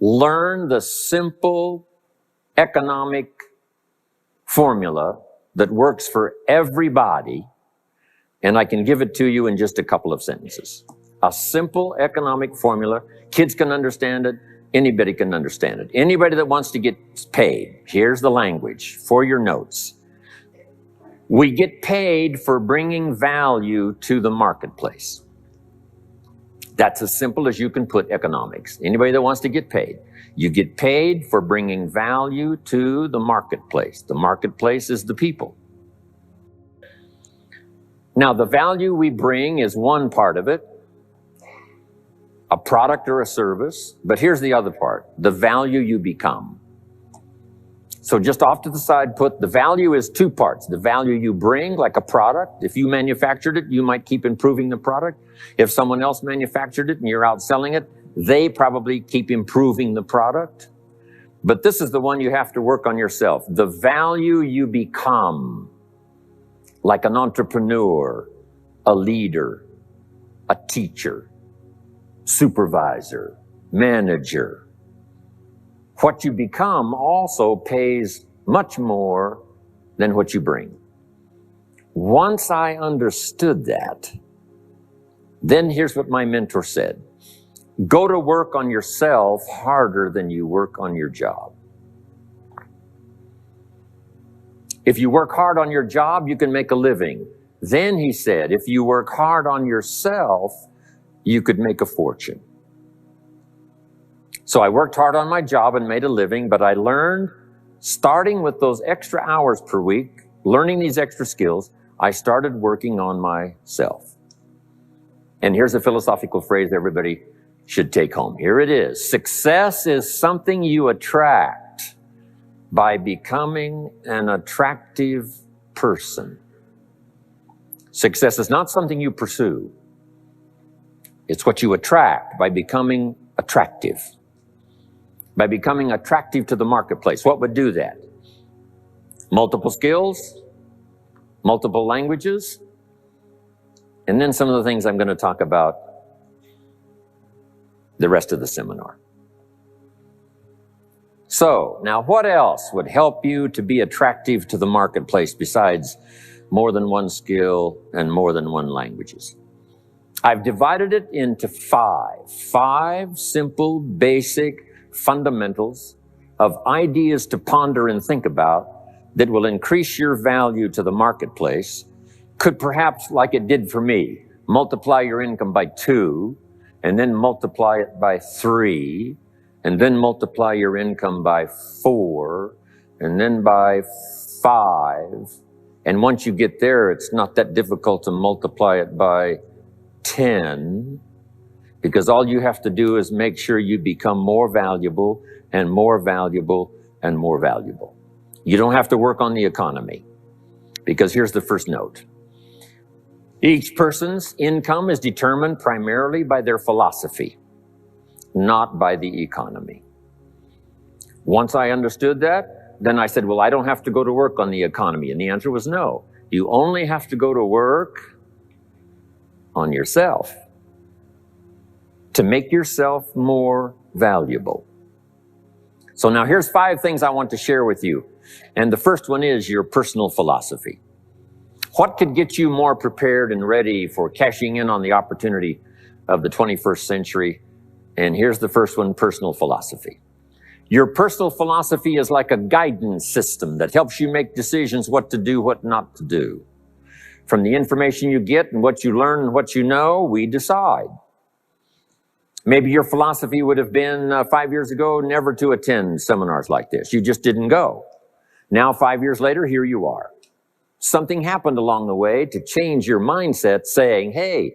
Learn the simple economic formula that works for everybody, and I can give it to you in just a couple of sentences. A simple economic formula. Kids can understand it. Anybody can understand it. Anybody that wants to get paid. Here's the language for your notes. We get paid for bringing value to the marketplace. That's as simple as you can put economics. Anybody that wants to get paid. You get paid for bringing value to the marketplace. The marketplace is the people. Now, the value we bring is one part of it, a product or a service. But here's the other part, the value you become. So just off to the side, put the value is two parts. The value you bring, like a product. If you manufactured it, you might keep improving the product. If someone else manufactured it and you're out selling it, they probably keep improving the product. But this is the one you have to work on yourself. The value you become, like an entrepreneur, a leader, a teacher, supervisor, manager. What you become also pays much more than what you bring. Once I understood that, then here's what my mentor said. Go to work on yourself harder than you work on your job. If you work hard on your job, you can make a living. Then he said, if you work hard on yourself, you could make a fortune. So I worked hard on my job and made a living, but I learned, starting with those extra hours per week, learning these extra skills, I started working on myself. And here's a philosophical phrase everybody should take home. Here it is. Success is something you attract by becoming an attractive person. Success is not something you pursue. It's what you attract by becoming attractive. By becoming attractive to the marketplace. What would do that? Multiple skills, multiple languages, and then some of the things I'm going to talk about the rest of the seminar. So, now what else would help you to be attractive to the marketplace besides more than one skill and more than one languages? I've divided it into five simple, basic fundamentals of ideas to ponder and think about that will increase your value to the marketplace. Could perhaps, like it did for me, multiply your income by 2, and then multiply it by 3, and then multiply your income by 4, and then by 5. And once you get there, it's not that difficult to multiply it by 10, because all you have to do is make sure you become more valuable and more valuable and more valuable. You don't have to work on the economy, because here's the first note. Each person's income is determined primarily by their philosophy, not by the economy. Once I understood that, then I said, well, I don't have to go to work on the economy. And the answer was no. You only have to go to work on yourself to make yourself more valuable. So now here's 5 things I want to share with you. And the first one is your personal philosophy. What could get you more prepared and ready for cashing in on the opportunity of the 21st century? And here's the first one, personal philosophy. Your personal philosophy is like a guidance system that helps you make decisions what to do, what not to do. From the information you get and what you learn and what you know, we decide. Maybe your philosophy would have been 5 years ago, never to attend seminars like this. You just didn't go. Now, 5 years later, here you are. Something happened along the way to change your mindset, saying, hey,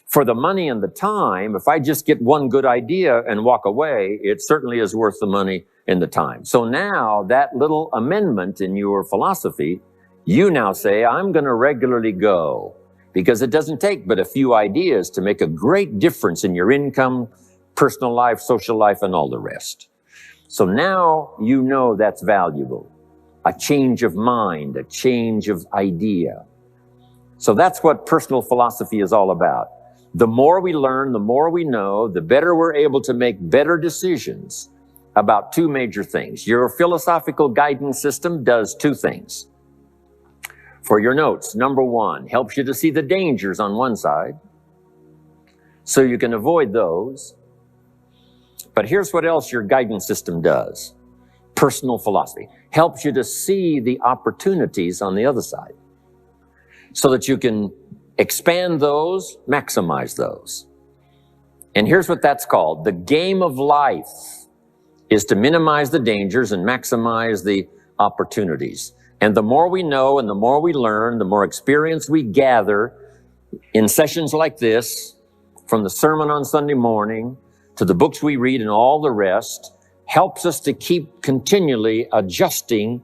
for the money and the time, if I just get one good idea and walk away, it certainly is worth the money and the time. So now that little amendment in your philosophy, you now say, I'm going to regularly go, because it doesn't take but a few ideas to make a great difference in your income, personal life, social life, and all the rest. So now you know that's valuable. A change of mind, a change of idea. So that's what personal philosophy is all about. The more we learn, the more we know, the better we're able to make better decisions about two major things. Your philosophical guidance system does two things. For your notes, number one, helps you to see the dangers on one side so you can avoid those. But here's what else your guidance system does. Personal philosophy helps you to see the opportunities on the other side so that you can expand those, maximize those. And here's what that's called. The game of life is to minimize the dangers and maximize the opportunities. And the more we know and the more we learn, the more experience we gather in sessions like this, from the sermon on Sunday morning to the books we read and all the rest, helps us to keep continually adjusting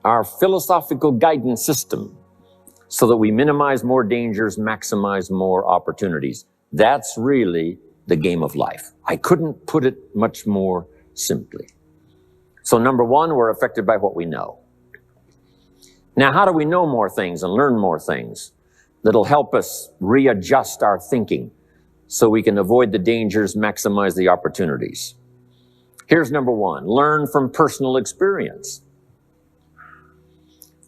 our philosophical guidance system so that we minimize more dangers, maximize more opportunities. That's really the game of life. I couldn't put it much more simply. So number one, we're affected by what we know. Now, how do we know more things and learn more things that'll help us readjust our thinking so we can avoid the dangers, maximize the opportunities? Here's number one, learn from personal experience.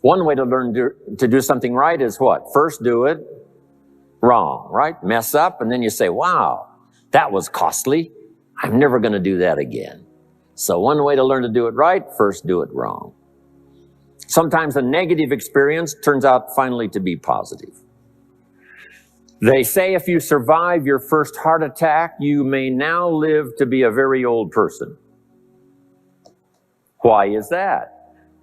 One way to learn to do something right is what? First, do it wrong, right? Mess up, and then you say, wow, that was costly. I'm never going to do that again. So one way to learn to do it right, first do it wrong. Sometimes a negative experience turns out finally to be positive. They say if you survive your first heart attack, you may now live to be a very old person. Why is that?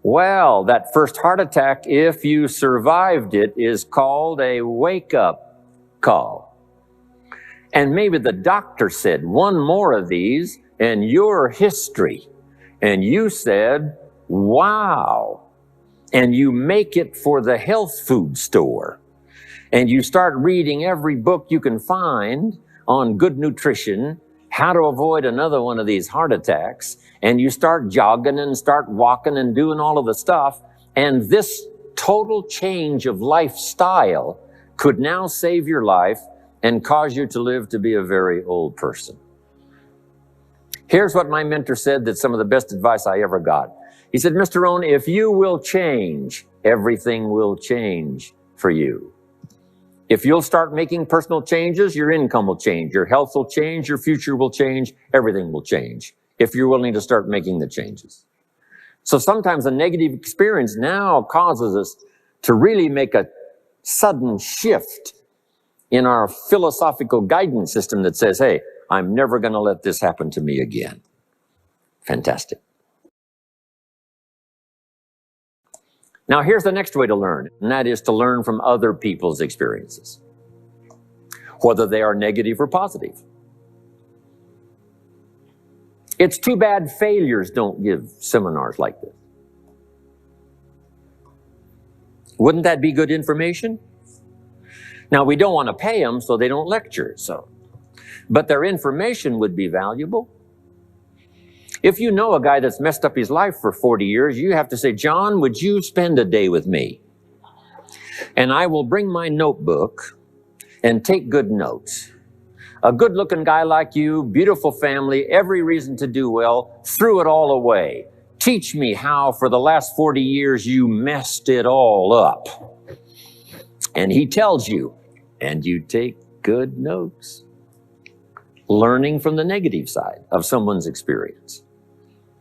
Well, that first heart attack, if you survived it, is called a wake-up call. And maybe the doctor said, one more of these and you're history. And you said, wow. And you make it for the health food store. And you start reading every book you can find on good nutrition, how to avoid another one of these heart attacks. And you start jogging and start walking and doing all of the stuff. And this total change of lifestyle could now save your life and cause you to live to be a very old person. Here's what my mentor said, that's some of the best advice I ever got. He said, Mr. Rohn, if you will change, everything will change for you. If you'll start making personal changes, your income will change, your health will change, your future will change, everything will change, if you're willing to start making the changes. So sometimes a negative experience now causes us to really make a sudden shift in our philosophical guidance system that says, hey, I'm never going to let this happen to me again. Fantastic. Now, here's the next way to learn, and that is to learn from other people's experiences, whether they are negative or positive. It's too bad failures don't give seminars like this. Wouldn't that be good information? Now, we don't want to pay them, so they don't lecture, but their information would be valuable. If you know a guy that's messed up his life for 40 years, you have to say, John, would you spend a day with me? And I will bring my notebook and take good notes. A good-looking guy like you, beautiful family, every reason to do well, threw it all away. Teach me how for the last 40 years you messed it all up. And he tells you, and you take good notes. Learning from the negative side of someone's experience.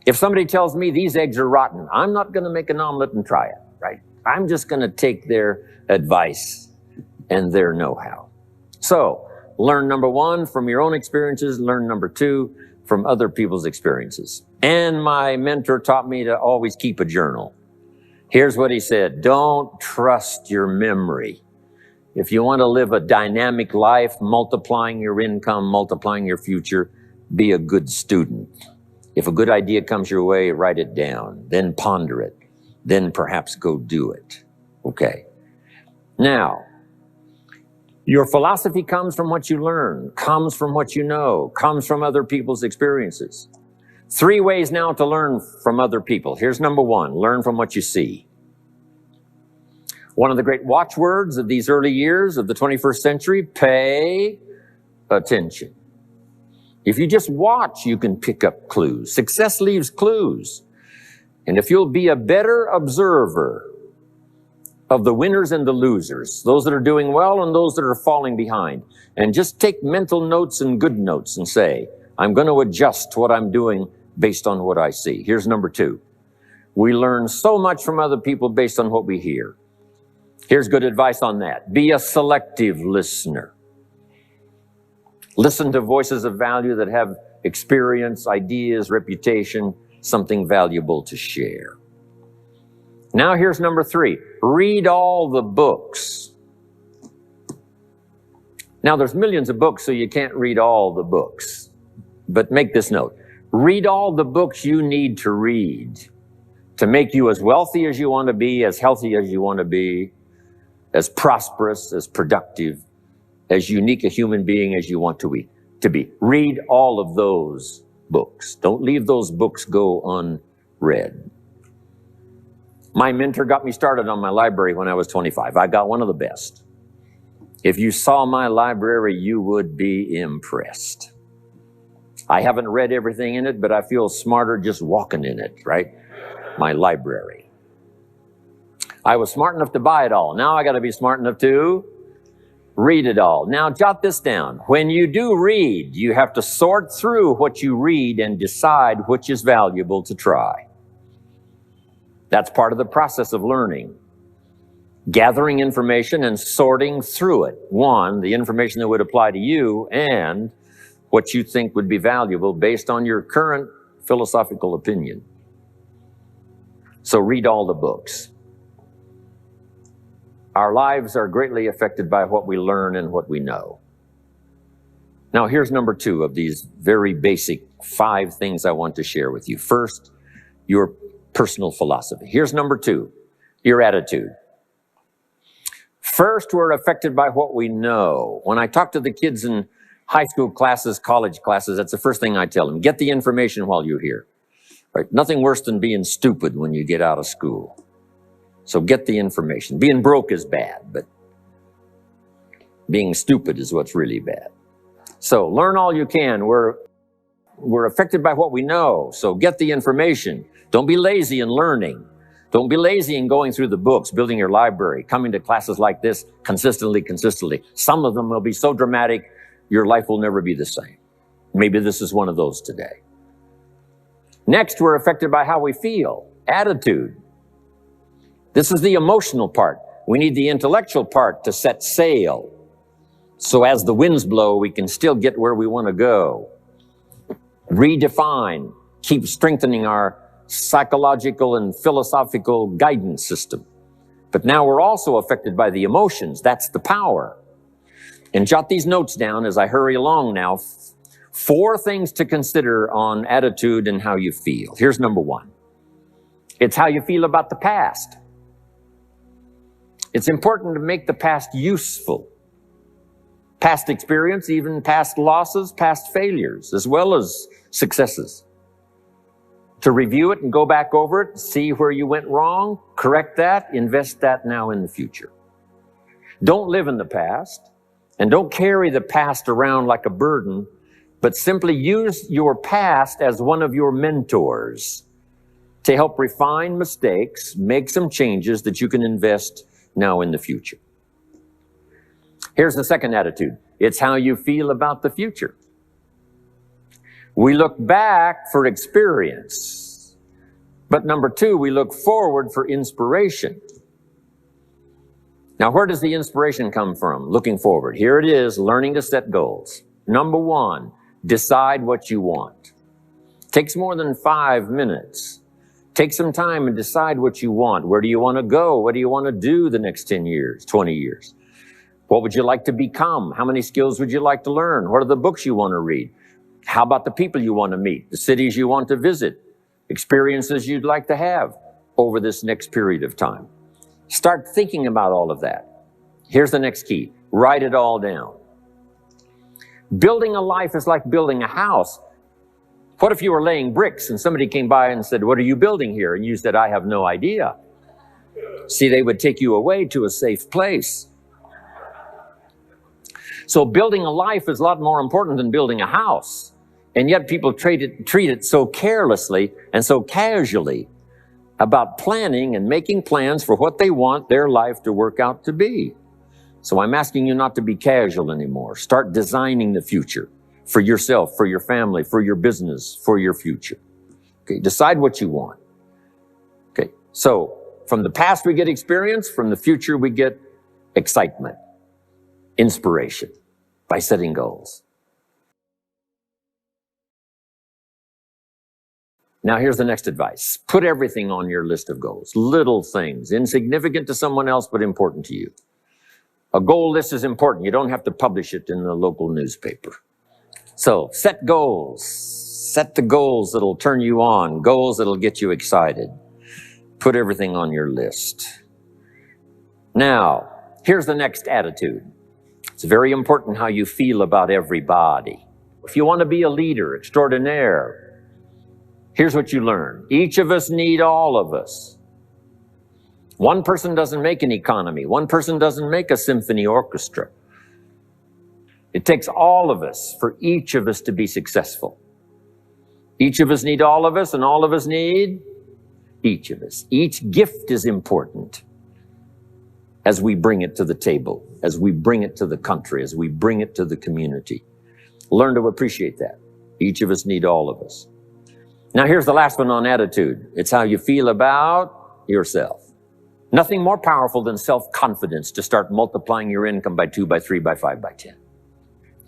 If somebody tells me these eggs are rotten, I'm not going to make an omelet and try it, right? I'm just going to take their advice and their know-how. So, learn number one from your own experiences, learn number two from other people's experiences. And my mentor taught me to always keep a journal. Here's what he said, don't trust your memory. If you want to live a dynamic life, multiplying your income, multiplying your future, be a good student. If a good idea comes your way, write it down, then ponder it, then perhaps go do it. Okay. Now, your philosophy comes from what you learn, comes from what you know, comes from other people's experiences. 3 ways now to learn from other people. Here's number one, learn from what you see. One of the great watchwords of these early years of the 21st century, pay attention. If you just watch, you can pick up clues. Success leaves clues. And if you'll be a better observer of the winners and the losers, those that are doing well and those that are falling behind, and just take mental notes and good notes and say, I'm going to adjust what I'm doing based on what I see. Here's number 2. We learn so much from other people based on what we hear. Here's good advice on that. Be a selective listener. Listen to voices of value that have experience, ideas, reputation, something valuable to share. Now here's number 3. Read all the books. Now there's millions of books, so you can't read all the books. But make this note. Read all the books you need to read to make you as wealthy as you want to be, as healthy as you want to be, as prosperous, as productive, as unique a human being as you want to be. Read all of those books. Don't leave those books go unread. My mentor got me started on my library when I was 25. I got one of the best. If you saw my library, you would be impressed. I haven't read everything in it, but I feel smarter just walking in it, right? My library. I was smart enough to buy it all. Now I got to be smart enough to read it all. Now jot this down. When you do read, you have to sort through what you read and decide which is valuable to try. That's part of the process of learning. Gathering information and sorting through it. One, the information that would apply to you, and what you think would be valuable based on your current philosophical opinion. So read all the books. Our lives are greatly affected by what we learn and what we know. Now here's number 2 of these very basic 5 things I want to share with you. First, your personal philosophy. Here's number 2, your attitude. First, we're affected by what we know. When I talk to the kids in high school classes, college classes, that's the first thing I tell them. Get the information while you're here. Right? Nothing worse than being stupid when you get out of school. So get the information. Being broke is bad, but being stupid is what's really bad. So learn all you can. We're affected by what we know. So get the information. Don't be lazy in learning. Don't be lazy in going through the books, building your library, coming to classes like this consistently. Some of them will be so dramatic, your life will never be the same. Maybe this is one of those today. Next, we're affected by how we feel, attitude. This is the emotional part. We need the intellectual part to set sail. So as the winds blow, we can still get where we want to go. Redefine, keep strengthening our psychological and philosophical guidance system. But now we're also affected by the emotions. That's the power. And jot these notes down as I hurry along now. 4 things to consider on attitude and how you feel. Here's number 1. It's how you feel about the past. It's important to make the past useful. Past experience, even past losses, past failures, as well as successes. To review it and go back over it, see where you went wrong, correct that, invest that now in the future. Don't live in the past, and don't carry the past around like a burden, but simply use your past as one of your mentors to help refine mistakes, make some changes that you can invest now in the future. Here's the second attitude. It's how you feel about the future. We look back for experience, but number 2, we look forward for inspiration. Now, where does the inspiration come from? Looking forward. Here it is, learning to set goals. Number 1, decide what you want. Takes more than 5 minutes. Take some time and decide what you want. Where do you want to go? What do you want to do the next 10 years, 20 years? What would you like to become? How many skills would you like to learn? What are the books you want to read? How about the people you want to meet? The cities you want to visit? Experiences you'd like to have over this next period of time? Start thinking about all of that. Here's the next key. Write it all down. Building a life is like building a house. What if you were laying bricks and somebody came by and said, "What are you building here?" And you said, "I have no idea." See, they would take you away to a safe place. So building a life is a lot more important than building a house. And yet people treat it so carelessly and so casually about planning and making plans for what they want their life to work out to be. So I'm asking you not to be casual anymore. Start designing the future for yourself, for your family, for your business, for your future. Okay, decide what you want. Okay, so from the past we get experience, from the future we get excitement, inspiration by setting goals. Now here's the next advice. Put everything on your list of goals. Little things, insignificant to someone else, but important to you. A goal list is important. You don't have to publish it in the local newspaper. So set goals. Set the goals that'll turn you on, goals that'll get you excited. Put everything on your list. Now, here's the next attitude. It's very important how you feel about everybody. If you want to be a leader extraordinaire, here's what you learn. Each of us need all of us. One person doesn't make an economy. One person doesn't make a symphony orchestra. It takes all of us for each of us to be successful. Each of us need all of us, and all of us need each of us. Each gift is important as we bring it to the table, as we bring it to the country, as we bring it to the community. Learn to appreciate that. Each of us need all of us. Now here's the last one on attitude. It's how you feel about yourself. Nothing more powerful than self-confidence to start multiplying your income by 2, by 3, by 5, by 10.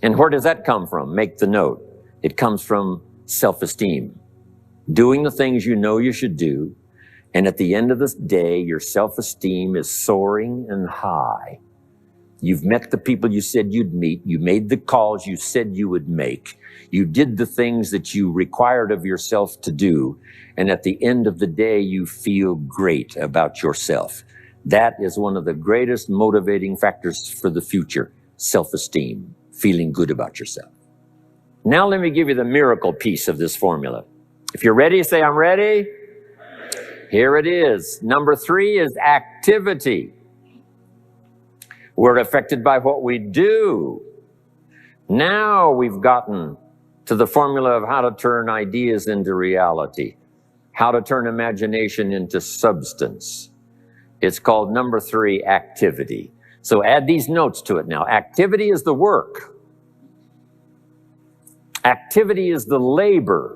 And where does that come from? Make the note. It comes from self-esteem. Doing the things you know you should do, and at the end of the day, your self-esteem is soaring and high. You've met the people you said you'd meet. You made the calls you said you would make. You did the things that you required of yourself to do. And at the end of the day, you feel great about yourself. That is one of the greatest motivating factors for the future, self-esteem, feeling good about yourself. Now let me give you the miracle piece of this formula. If you're ready, say, I'm ready. Here it is. Number 3 is activity. We're affected by what we do. Now we've gotten to the formula of how to turn ideas into reality, how to turn imagination into substance. It's called number 3, activity. So add these notes to it now. Activity is the work. Activity is the labor.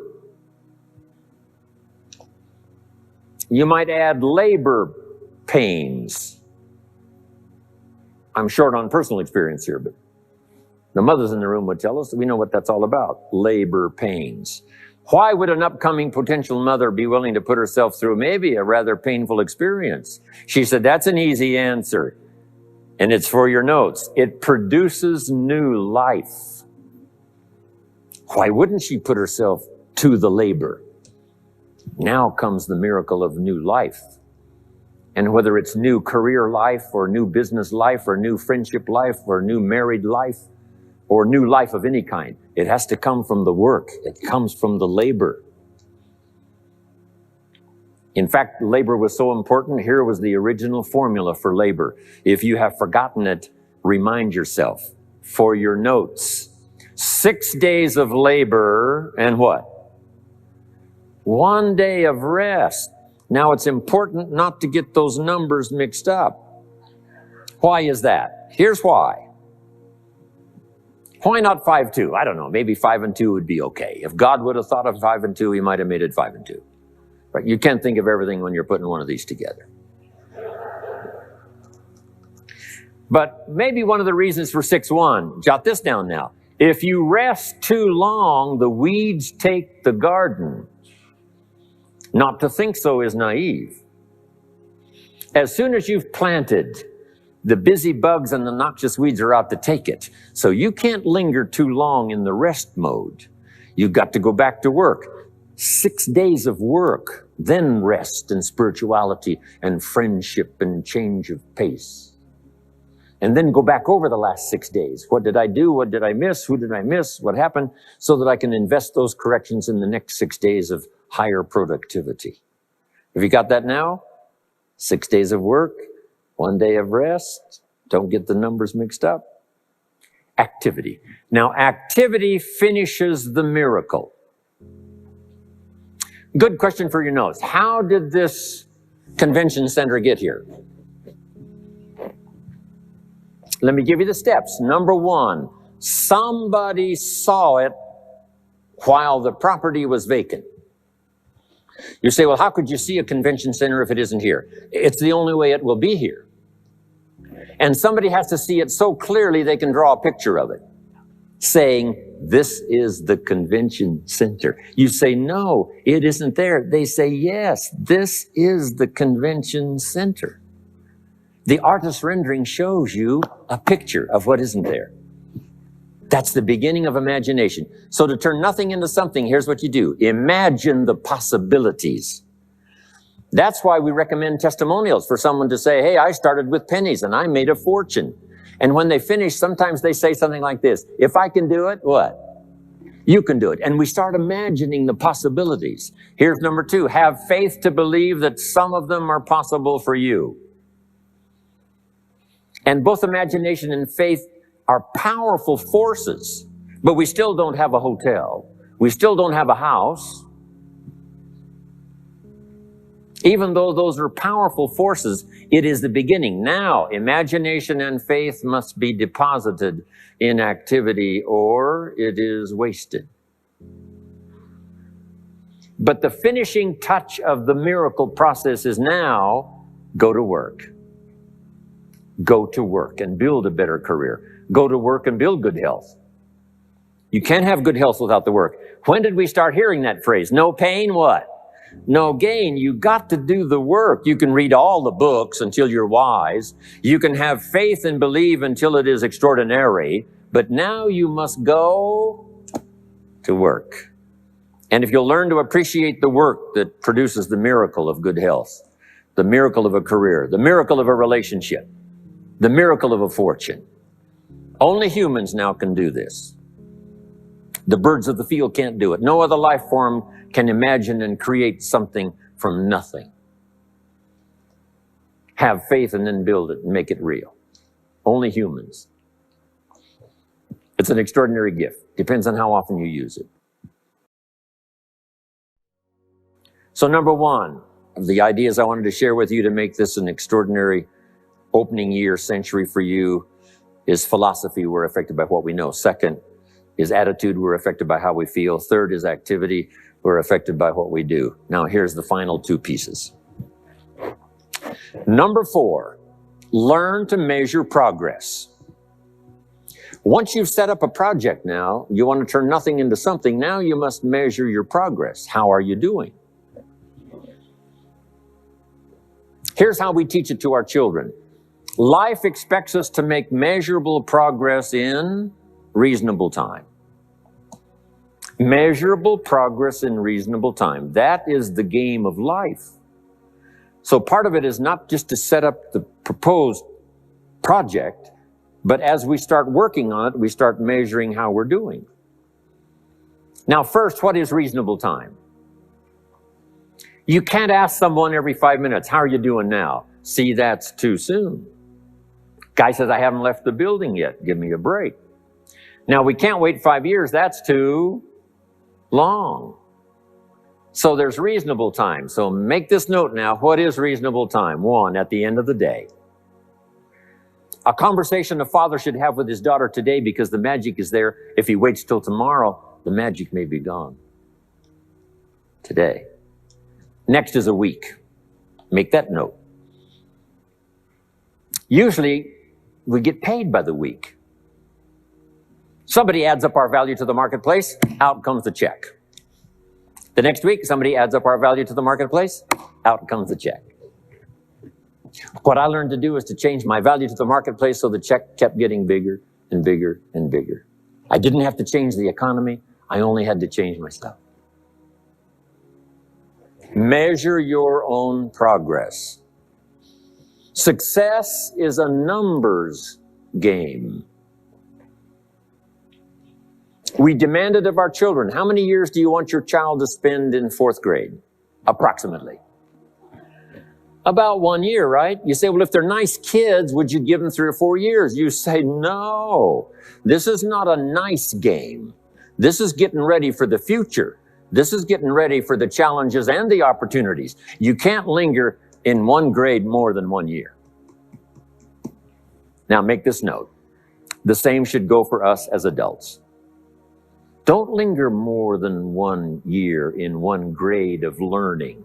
You might add labor pains. I'm short on personal experience here, but the mothers in the room would tell us that we know what that's all about, labor pains. Why would an upcoming potential mother be willing to put herself through maybe a rather painful experience? She said, that's an easy answer, and it's for your notes. It produces new life. Why wouldn't she put herself to the labor? Now comes the miracle of new life. And whether it's new career life or new business life or new friendship life or new married life or new life of any kind, it has to come from the work. It comes from the labor. In fact, labor was so important. Here was the original formula for labor. If you have forgotten it, remind yourself. For your notes, 6 days of labor and what? 1 day of rest. Now, it's important not to get those numbers mixed up. Why is that? Here's why. Why not 5-2? I don't know. Maybe 5 and 2 would be okay. If God would have thought of 5 and 2, he might have made it 5 and 2. But you can't think of everything when you're putting one of these together. But maybe one of the reasons for 6-1, jot this down now. If you rest too long, the weeds take the garden. Not to think so is naive. As soon as you've planted, the busy bugs and the noxious weeds are out to take it. So you can't linger too long in the rest mode. You've got to go back to work. 6 days of work, then rest and spirituality and friendship and change of pace. And then go back over the last 6 days. What did I do? What did I miss? Who did I miss? What happened? So that I can invest those corrections in the next 6 days of higher productivity. Have you got that now? 6 days of work, 1 day of rest. Don't get the numbers mixed up. activity. Now, activity finishes the miracle. Good question for your notes. How did this convention center get here? Let me give you the steps. Number one, somebody saw it while the property was vacant. You say, well, how could you see a convention center if it isn't here? It's the only way it will be here. And somebody has to see it so clearly they can draw a picture of it, saying, this is the convention center. You say, no, it isn't there. They say, yes, this is the convention center. The artist's rendering shows you a picture of what isn't there. That's the beginning of imagination. So to turn nothing into something, here's what you do. Imagine the possibilities. That's why we recommend testimonials for someone to say, hey, I started with pennies and I made a fortune. And when they finish, sometimes they say something like this, if I can do it, what? You can do it. And we start imagining the possibilities. Here's number two, have faith to believe that some of them are possible for you. And both imagination and faith are powerful forces, but we still don't have a hotel. We still don't have a house. Even though those are powerful forces, it is the beginning. Now, imagination and faith must be deposited in activity or it is wasted. But the finishing touch of the miracle process is now, go to work. Go to work and build a better career. Go to work and build good health. You can't have good health without the work. When did we start hearing that phrase? No pain, what? No gain. You got to do the work. You can read all the books until you're wise. You can have faith and believe until it is extraordinary. But now you must go to work. And if you'll learn to appreciate the work that produces the miracle of good health, the miracle of a career, the miracle of a relationship, the miracle of a fortune, only humans now can do this. The birds of the field can't do it. No other life form can imagine and create something from nothing. Have faith and then build it and make it real. Only humans. It's an extraordinary gift. Depends on how often you use it. So number one, of the ideas I wanted to share with you to make this an extraordinary opening year century for you is philosophy. We're affected by what we know. Second is attitude. We're affected by how we feel. Third is activity. We're affected by what we do. Now here's the final two pieces. Number four, learn to measure progress. Once you've set up a project now, you want to turn nothing into something. Now you must measure your progress. How are you doing? Here's how we teach it to our children. Life expects us to make measurable progress in reasonable time. Measurable progress in reasonable time. That is the game of life. So part of it is not just to set up the proposed project, but as we start working on it, we start measuring how we're doing. Now, first, what is reasonable time? You can't ask someone every 5 minutes, how are you doing now? See, that's too soon. Guy says, I haven't left the building yet. Give me a break. Now, we can't wait 5 years. That's too long. So there's reasonable time. So make this note now. What is reasonable time? One, at the end of the day. A conversation a father should have with his daughter today, because the magic is there. If he waits till tomorrow, the magic may be gone. Today. Next is a week. Make that note. Usually, we get paid by the week. Somebody adds up our value to the marketplace, out comes the check. The next week, somebody adds up our value to the marketplace, out comes the check. What I learned to do is to change my value to the marketplace so the check kept getting bigger and bigger and bigger. I didn't have to change the economy, I only had to change myself. Measure your own progress. Success is a numbers game. We demanded of our children, how many years do you want your child to spend in 4th grade? Approximately. About 1 year, right? You say, well, if they're nice kids, would you give them 3 or 4 years? You say, no, this is not a nice game. This is getting ready for the future. This is getting ready for the challenges and the opportunities. You can't linger in one grade more than 1 year. Now, make this note. The same should go for us as adults. Don't linger more than 1 year in one grade of learning.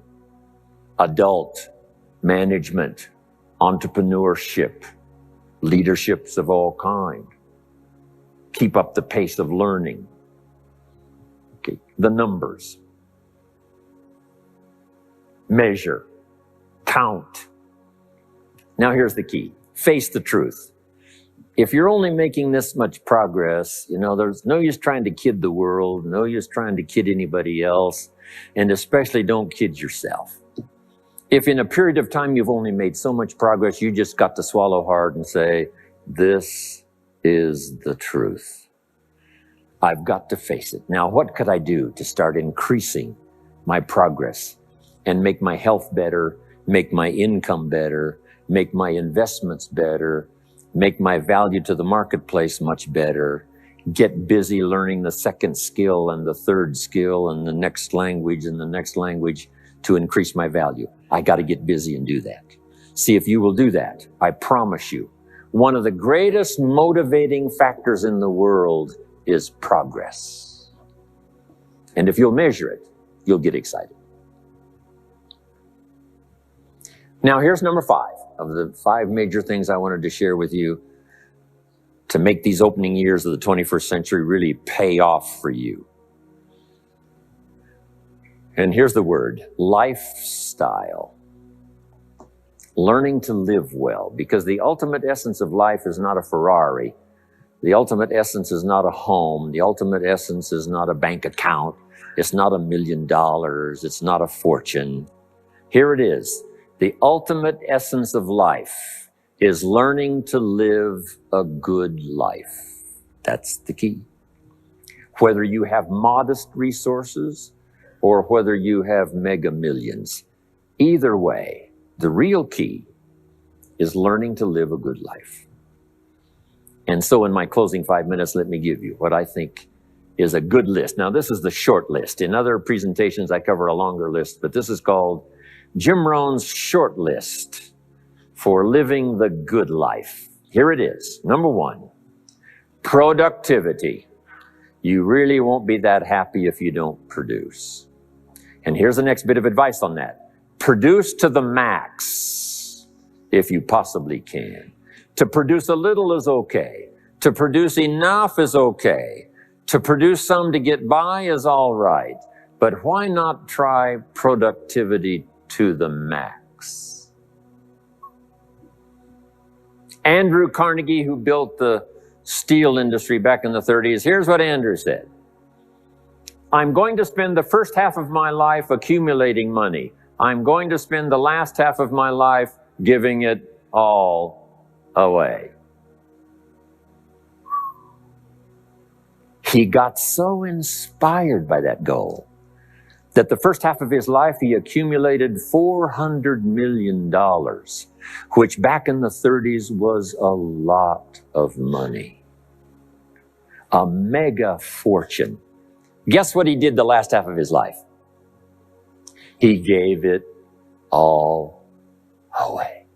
Adult, management, entrepreneurship, leaderships of all kind. Keep up the pace of learning. Okay. The numbers. Measure. Count. Now here's the key. Face the truth. If you're only making this much progress, there's no use trying to kid the world, no use trying to kid anybody else, and especially don't kid yourself. If in a period of time you've only made so much progress, you just got to swallow hard and say, this is the truth. I've got to face it. Now, what could I do to start increasing my progress and make my health better, make my income better, make my investments better, make my value to the marketplace much better, get busy learning the second skill and the third skill and the next language and the next language to increase my value? I got to get busy and do that. See if you will do that. I promise you, one of the greatest motivating factors in the world is progress. And if you'll measure it, you'll get excited. Now, here's number 5 of the 5 major things I wanted to share with you to make these opening years of the 21st century really pay off for you. And here's the word, lifestyle. Learning to live well, because the ultimate essence of life is not a Ferrari. The ultimate essence is not a home. The ultimate essence is not a bank account. It's not $1 million. It's not a fortune. Here it is. The ultimate essence of life is learning to live a good life. That's the key. Whether you have modest resources or whether you have mega millions, either way, the real key is learning to live a good life. And so in my closing 5 minutes, let me give you what I think is a good list. Now, this is the short list. In other presentations, I cover a longer list, but this is called Jim Rohn's short list for living the good life. Here it is. Number 1, productivity. You really won't be that happy if you don't produce. And here's the next bit of advice on that. Produce to the max if you possibly can. To produce a little is okay. To produce enough is okay. To produce some to get by is all right. But why not try productivity to the max? Andrew Carnegie, who built the steel industry back in the 30s, here's what Andrew said. I'm going to spend the first half of my life accumulating money. I'm going to spend the last half of my life giving it all away. He got so inspired by that goal that the first half of his life he accumulated $400 million, which back in the 30s was a lot of money. A mega fortune. Guess what he did the last half of his life? He gave it all away.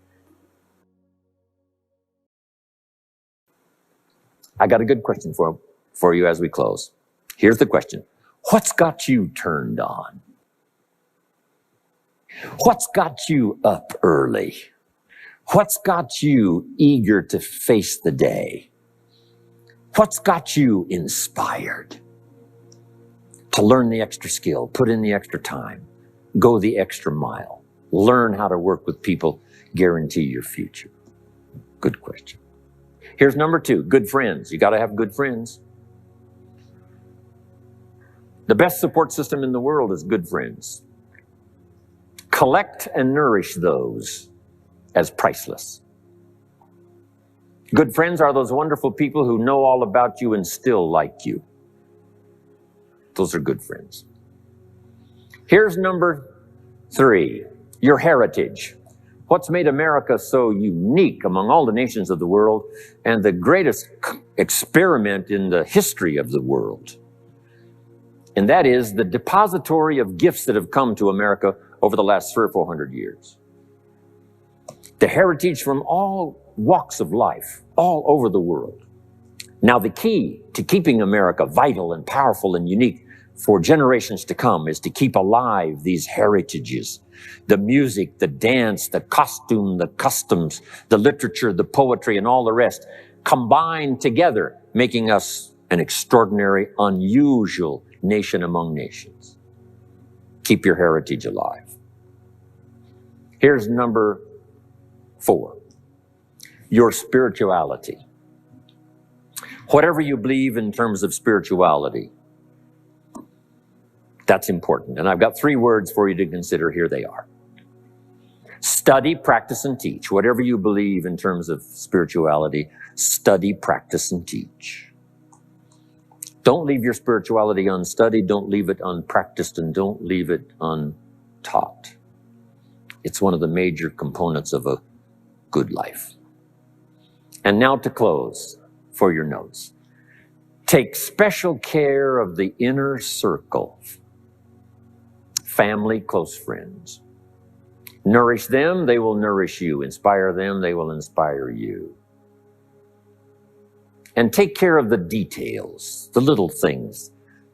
I got a good question for you as we close. Here's the question. What's got you turned on? What's got you up early? What's got you eager to face the day? What's got you inspired to learn the extra skill, put in the extra time, go the extra mile, learn how to work with people, guarantee your future? Good question. Here's number 2, good friends. You got to have good friends. The best support system in the world is good friends. Collect and nourish those as priceless. Good friends are those wonderful people who know all about you and still like you. Those are good friends. Here's number 3, your heritage. What's made America so unique among all the nations of the world and the greatest experiment in the history of the world? And that is the depository of gifts that have come to America over the last 300 or 400 years. The heritage from all walks of life, all over the world. Now, the key to keeping America vital and powerful and unique for generations to come is to keep alive these heritages. The music, the dance, the costume, the customs, the literature, the poetry, and all the rest combined together, making us an extraordinary, unusual nation among nations. Keep your heritage alive. Here's number 4. Your spirituality. Whatever you believe in terms of spirituality, that's important. And I've got 3 words for you to consider. Here they are. Study, practice, and teach. Whatever you believe in terms of spirituality, study, practice, and teach. Don't leave your spirituality unstudied. Don't leave it unpracticed, and don't leave it untaught. It's one of the major components of a good life. And now to close for your notes. Take special care of the inner circle. Family, close friends. Nourish them, they will nourish you. Inspire them, they will inspire you. And take care of the details, the little things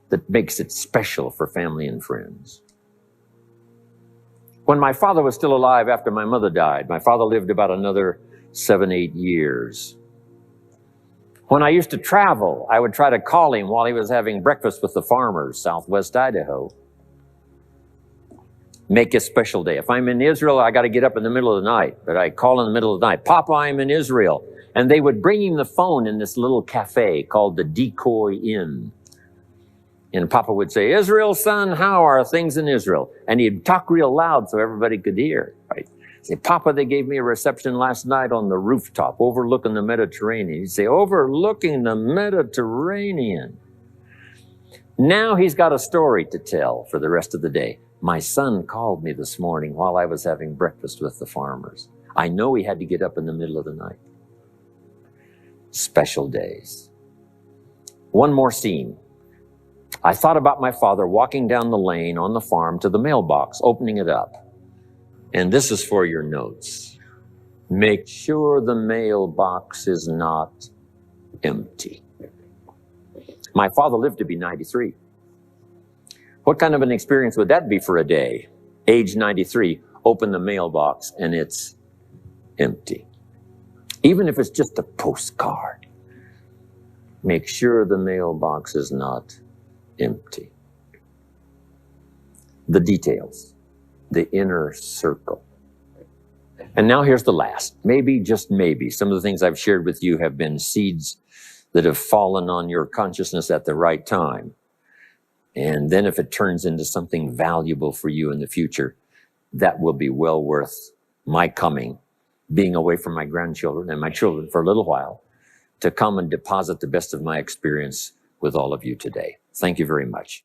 that makes it special for family and friends. When my father was still alive after my mother died, my father lived about another 7, 8 years. When I used to travel, I would try to call him while he was having breakfast with the farmers, Southwest Idaho. Make a special day. If I'm in Israel, I got to get up in the middle of the night, but I call in the middle of the night, Papa, I'm in Israel. And they would bring him the phone in this little cafe called the Decoy Inn. And Papa would say, Israel, son, how are things in Israel? And he'd talk real loud so everybody could hear, right? Say, Papa, they gave me a reception last night on the rooftop overlooking the Mediterranean. He'd say, overlooking the Mediterranean. Now he's got a story to tell for the rest of the day. My son called me this morning while I was having breakfast with the farmers. I know he had to get up in the middle of the night. Special days. One more scene. I thought about my father walking down the lane on the farm to the mailbox, opening it up. And this is for your notes. Make sure the mailbox is not empty. My father lived to be 93. What kind of an experience would that be for a day? Age 93, open the mailbox and it's empty. Even if it's just a postcard, make sure the mailbox is not empty. The details, the inner circle. And now here's the last. Maybe, just maybe, some of the things I've shared with you have been seeds that have fallen on your consciousness at the right time. And then if it turns into something valuable for you in the future, that will be well worth my coming, being away from my grandchildren and my children for a little while, to come and deposit the best of my experience with all of you today. Thank you very much.